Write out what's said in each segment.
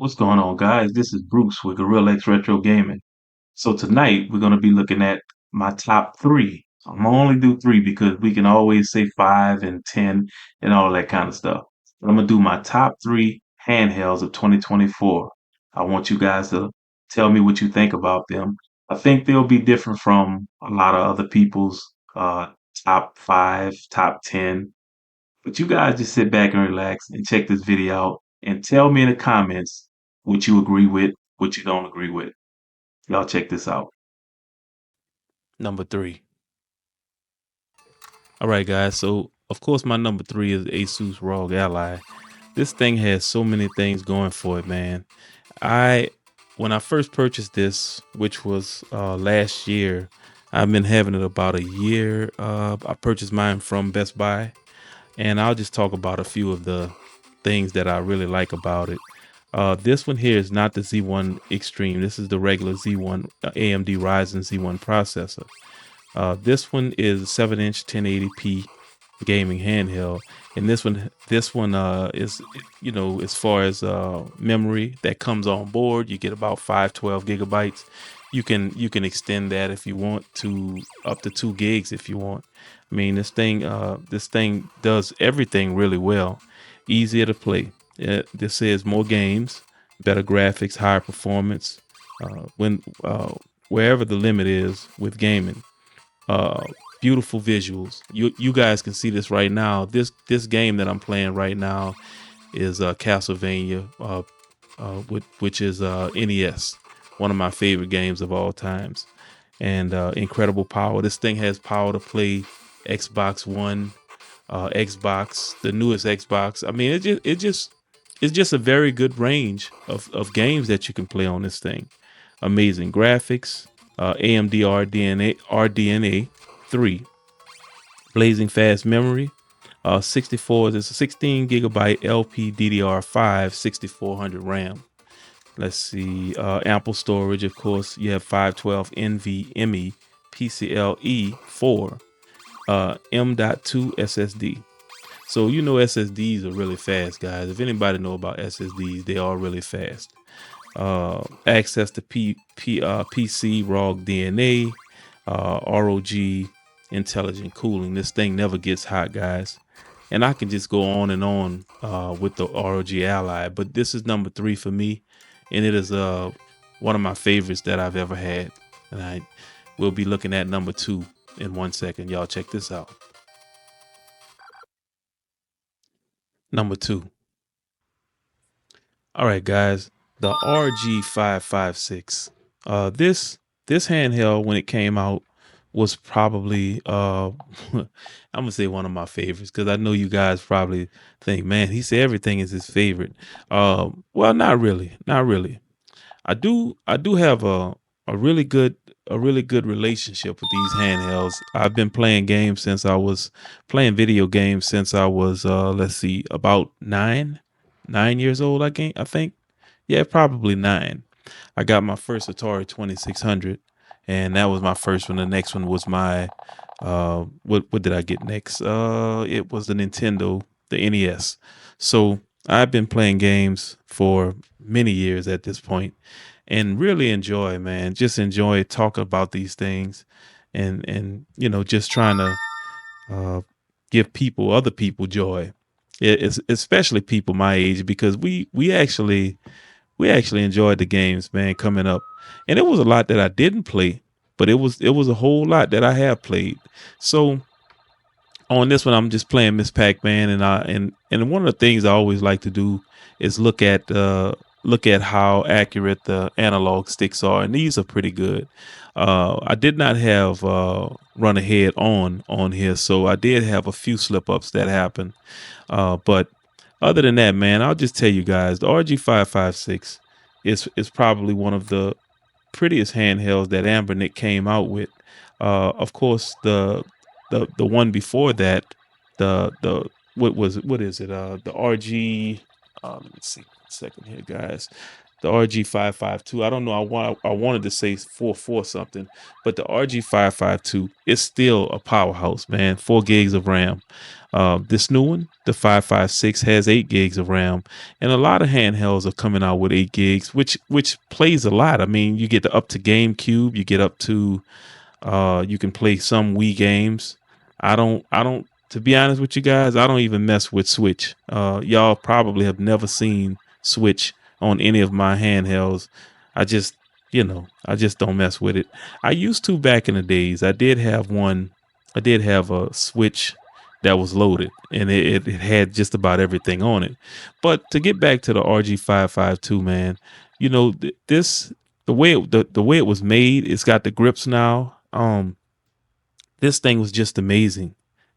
What's going on, guys? This is Bruce with Gorilla X Retro Gaming. So tonight we're going to be looking at my top three. I'm gonna only do three because we can always say five and 10 and all that kind of stuff. But I'm gonna do my top three handhelds of 2024. I want you guys to tell me what you think about them. I think they'll be different from a lot of other people's top five, top 10. But you guys just sit back and relax and check this video out and tell me in the comments what you agree with, what you don't agree with. Y'all check this out. Number three. All right, guys. So, of course, my number three is Asus Rog Ally. This thing has so many things going for it, man. I, when I first purchased this, which was last year, I've been having it about a year. I purchased mine from Best Buy, and I'll just talk about a few of the things that I really like about it. This one here is not the Z1 Extreme. This is the regular Z1 AMD Ryzen Z1 processor. This one is 7-inch 1080p gaming handheld, and this one is, as far as memory that comes on board, you get about 512 gigabytes. You can extend that if you want to up to 2 gigs if you want. I mean, this thing does everything really well. Easier to play. This says more games, better graphics, higher performance. When Wherever the limit is with gaming. uh Beautiful visuals. You guys can see this right now. This game that I'm playing right now is Castlevania, which is NES, one of my favorite games of all times. And incredible power. This thing has power to play Xbox One, Xbox, the newest Xbox. I mean, it's just a very good range of games that you can play on this thing. Amazing graphics, AMD RDNA 3, blazing fast memory, 64. It's a 16 gigabyte LPDDR5, 6400 RAM. Let's see, ample storage. Of course, you have 512 NVMe PCLE 4, M.2 SSD. So SSDs are really fast, guys. If anybody know about SSDs, they are really fast. Access to PC ROG DNA, ROG intelligent cooling. This thing never gets hot, guys. And I can just go on and on with the ROG Ally, but this is number three for me, and it is one of my favorites that I've ever had. And I will be looking at number two in 1 second. Y'all check this out. Number two. All right, guys, the RG556. This handheld, when it came out, was probably I'm gonna say one of my favorites, because I know you guys probably think, man, he said everything is his favorite. Well, not really, not really. I do have a really good relationship with these handhelds. I've been playing games since I was playing video games since I was let's see, about 9 years old. I think, yeah, probably 9. I got my first Atari 2600, and that was my first one. The next one was my what did I get next? It was the Nintendo, the NES. So I've been playing games for many years at this point, and really enjoy, man. Just enjoy talking about these things, and just trying to uh, give other people joy. It's especially people my age, because we actually enjoyed the games, man, coming up. And it was a lot that I didn't play, but it was a whole lot that I have played. So on this one, I'm just playing Miss Pac-Man, and one of the things I always like to do is look at how accurate the analog sticks are, and these are pretty good. I did not have run ahead on here, so I did have a few slip ups that happened. But other than that, man, I'll just tell you guys, the RG556 is probably one of the prettiest handhelds that Ambernick came out with. Of course, the one before that, the what is it? The RG. Let me see. 1 second here, guys. The RG552. I don't know. I wanted to say 44 something, but the RG552 is still a powerhouse, man. 4 gigs of RAM. This new one, the 556, has 8 gigs of RAM, and a lot of handhelds are coming out with 8 gigs, which plays a lot. I mean, you get up to GameCube, you get up to you can play some Wii games. I don't to be honest with you guys, I don't even mess with Switch. Y'all probably have never seen Switch on any of my handhelds. I just, I just don't mess with it. I used to back in the days. I did have one. I did have a Switch that was loaded and it had just about everything on it. But to get back to the RG552, man, this the way it was made, it's got the grips now. This thing was just amazing.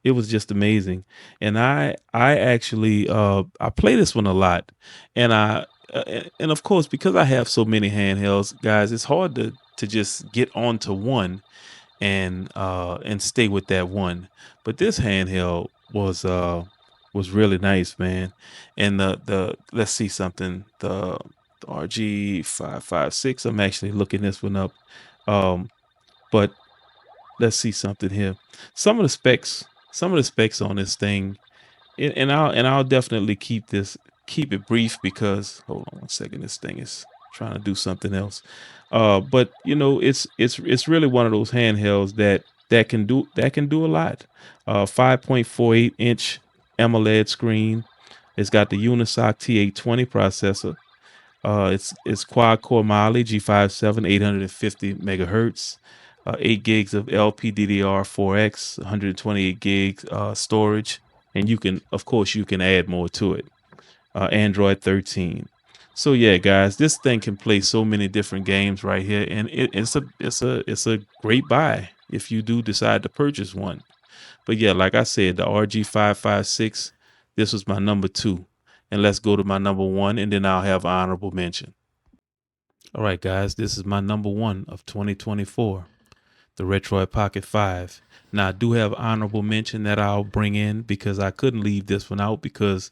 It was just amazing. And I actually I play this one a lot. And and of course, because I have so many handhelds, guys, it's hard to just get onto one and stay with that one. But this handheld was really nice, man. And the let's see something. The RG556. I'm actually looking this one up. Um, but let's see something here. Some of the specs, some of the specs on this thing, and I'll definitely keep it brief because hold on 1 second, this thing is trying to do something else. But it's really one of those handhelds that can do a lot. 5.48-inch AMOLED screen. It's got the Unisoc T820 processor. It's quad core Mali G57 850 megahertz, 8 gigs of LPDDR4X, 128 gigs storage, and of course, you can add more to it. Android 13. So yeah, guys, this thing can play so many different games right here, and it's a great buy if you do decide to purchase one. But yeah, like I said, the RG556, this was my number two. And let's go to my number one, and then I'll have honorable mention. All right, guys, this is my number one of 2024, the Retroid Pocket 5. Now, I do have honorable mention that I'll bring in because I couldn't leave this one out because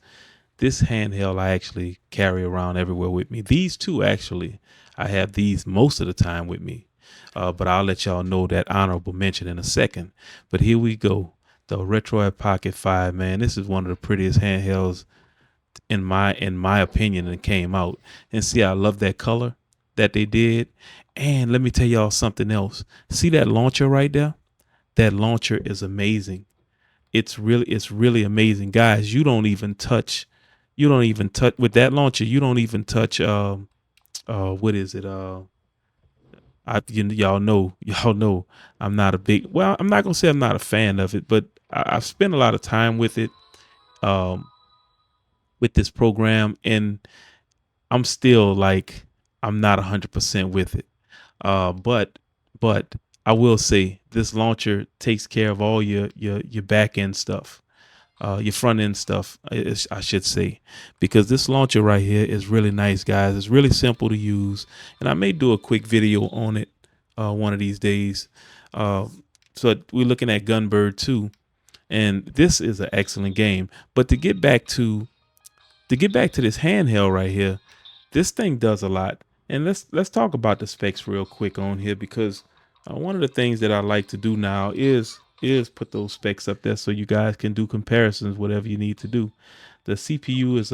this handheld I actually carry around everywhere with me. These two, actually, I have these most of the time with me. But I'll let y'all know that honorable mention in a second. But here we go. The Retroid Pocket 5, man. This is one of the prettiest handhelds in my opinion that came out. And see, I love that color that they did. And let me tell y'all something else. See that launcher right there? That launcher is amazing. It's really amazing. Guys, you don't even touch with that launcher, you don't even touch what is it? Y'all know I'm not gonna say I'm not a fan of it, but I've spent a lot of time with it, um, with this program, and I'm still like I'm not 100% with it. But I will say this launcher takes care of all your back end stuff, your front end stuff, I should say, because this launcher right here is really nice, guys. It's really simple to use, and I may do a quick video on it one of these days. Uh, so we're looking at Gunbird 2, and this is an excellent game. But to get back to this handheld right here, this thing does a lot. And let's talk about the specs real quick on here because one of the things that I like to do now is put those specs up there so you guys can do comparisons, whatever you need to do. The CPU is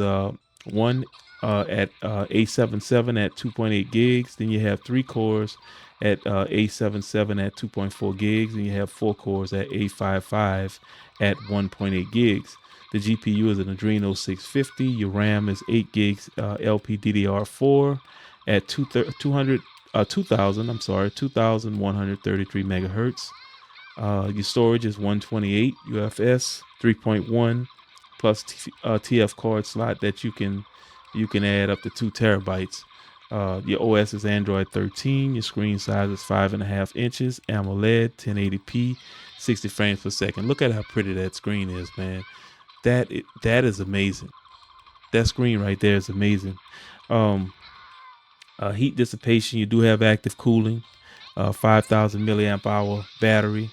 one at A77 at 2.8 gigs. Then you have 3 cores at A77 at 2.4 gigs, and you have 4 cores at A55 at 1.8 gigs. The GPU is an Adreno 650. Your RAM is 8 gigs LPDDR4 at 2133 megahertz. Your storage is 128 UFS 3.1 plus TF card slot that you can add up to 2 terabytes. Your OS is Android 13. Your screen size is 5.5 inches, AMOLED, 1080p, 60 frames per second. Look at how pretty that screen is, man. That is amazing. That screen right there is amazing. Um, Heat dissipation, you do have active cooling, 5,000 milliamp hour battery,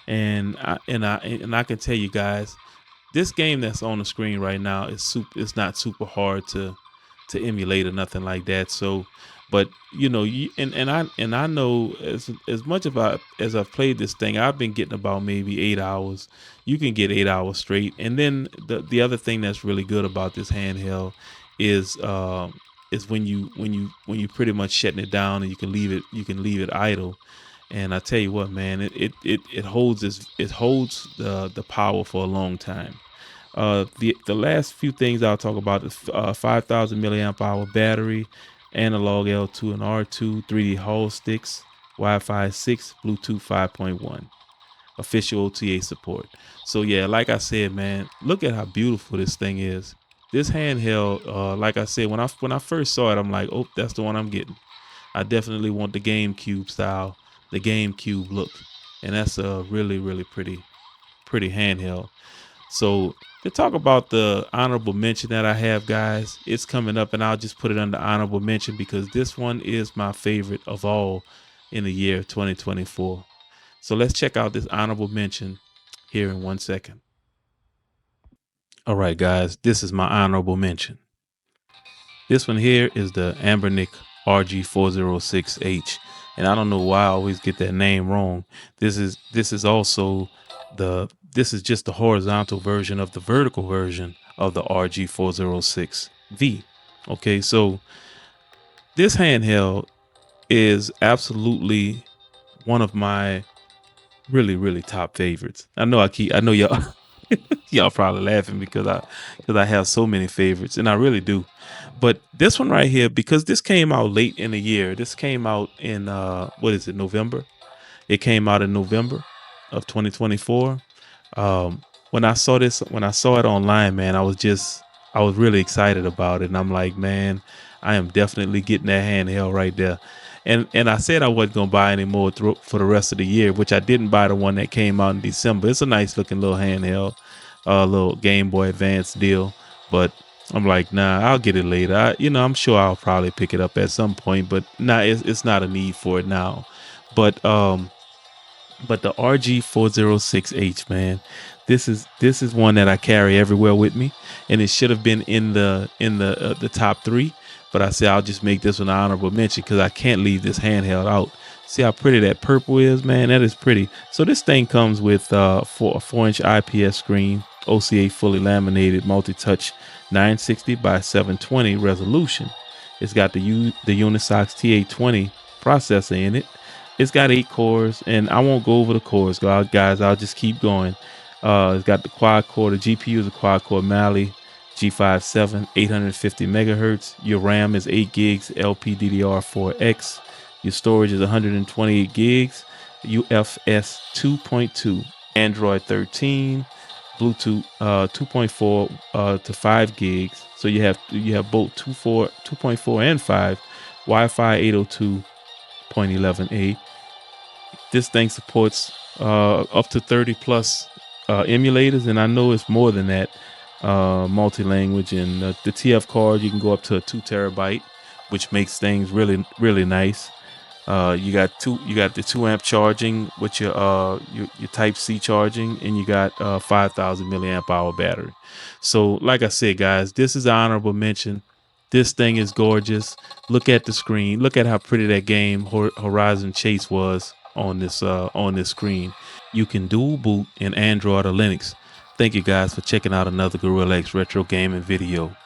and I can tell you guys, this game that's on the screen right now is it's not super hard to emulate or nothing like that. So, but you know, and I know as much as I've played this thing, I've been getting about maybe 8 hours. You can get 8 hours straight. And then the other thing that's really good about this handheld is when you pretty much shutting it down, and you can leave it idle. And I tell you what, man, it holds the power for a long time. The last few things I'll talk about is 5,000 milliamp hour battery, analog L2 and R2, 3D Hall sticks, Wi-Fi 6, Bluetooth 5.1, official OTA support. So yeah, like I said, man, look at how beautiful this thing is. This handheld, like I said, when I first saw it, I'm like, oh, that's the one I'm getting. I definitely want the GameCube style, the GameCube look, and that's a really really pretty handheld. So to talk about the honorable mention that I have, guys, it's coming up, and I'll just put it under honorable mention because this one is my favorite of all in the year 2024. So let's check out this honorable mention here in 1 second. All right, guys, this is my honorable mention. This one here is the Ambernic RG406H, and I don't know why I always get that name wrong. This is also this is just the horizontal version of the vertical version of the RG406V. Okay, so this handheld is absolutely one of my really top favorites. I know y'all y'all probably laughing because I have so many favorites, and I really do. But this one right here, because this came out late in the year. This came out in what is it, November? It came out in November of 2024. When I saw it online, man, I was really excited about it, and I'm like, man, I am definitely getting that handheld right there. And I said I wasn't gonna buy any more for the rest of the year, which I didn't buy the one that came out in December. It's a nice looking little handheld, little Game Boy Advance deal, but I'm like, nah, I'll get it later. I'm sure I'll probably pick it up at some point, but nah, it's not a need for it now. But the RG406H, man, this is one that I carry everywhere with me, and it should have been in the top three. But I say I'll just make this one an honorable mention because I can't leave this handheld out. See how pretty that purple is, man? That is pretty. So this thing comes with a 4-inch IPS screen, OCA fully laminated, multi-touch, 960 by 720 resolution. It's got the Unisox T820 processor in it. It's got 8 cores, and I won't go over the cores, guys. I'll just keep going. It's got the quad core. The GPU is a quad core Mali G57, 850 megahertz. Your RAM is 8 gigs, LPDDR4X. Your storage is 128 gigs, UFS 2.2, Android 13, Bluetooth 2.4 to 5 gigs. So you have both 2.4 and 5, Wi-Fi 802.11a. This thing supports up to 30 plus emulators, and I know it's more than that. Multi-language, and the TF card, you can go up to a 2 terabyte, which makes things really nice. You got the 2 amp charging with your Type C charging, and you got 5,000 milliamp hour battery. So like I said, guys, this is an honorable mention. This thing is gorgeous. Look at the screen. Look at how pretty that game Horizon Chase was on this screen. You can dual boot in Android or Linux. Thank you guys for checking out another Gorilla X retro gaming video.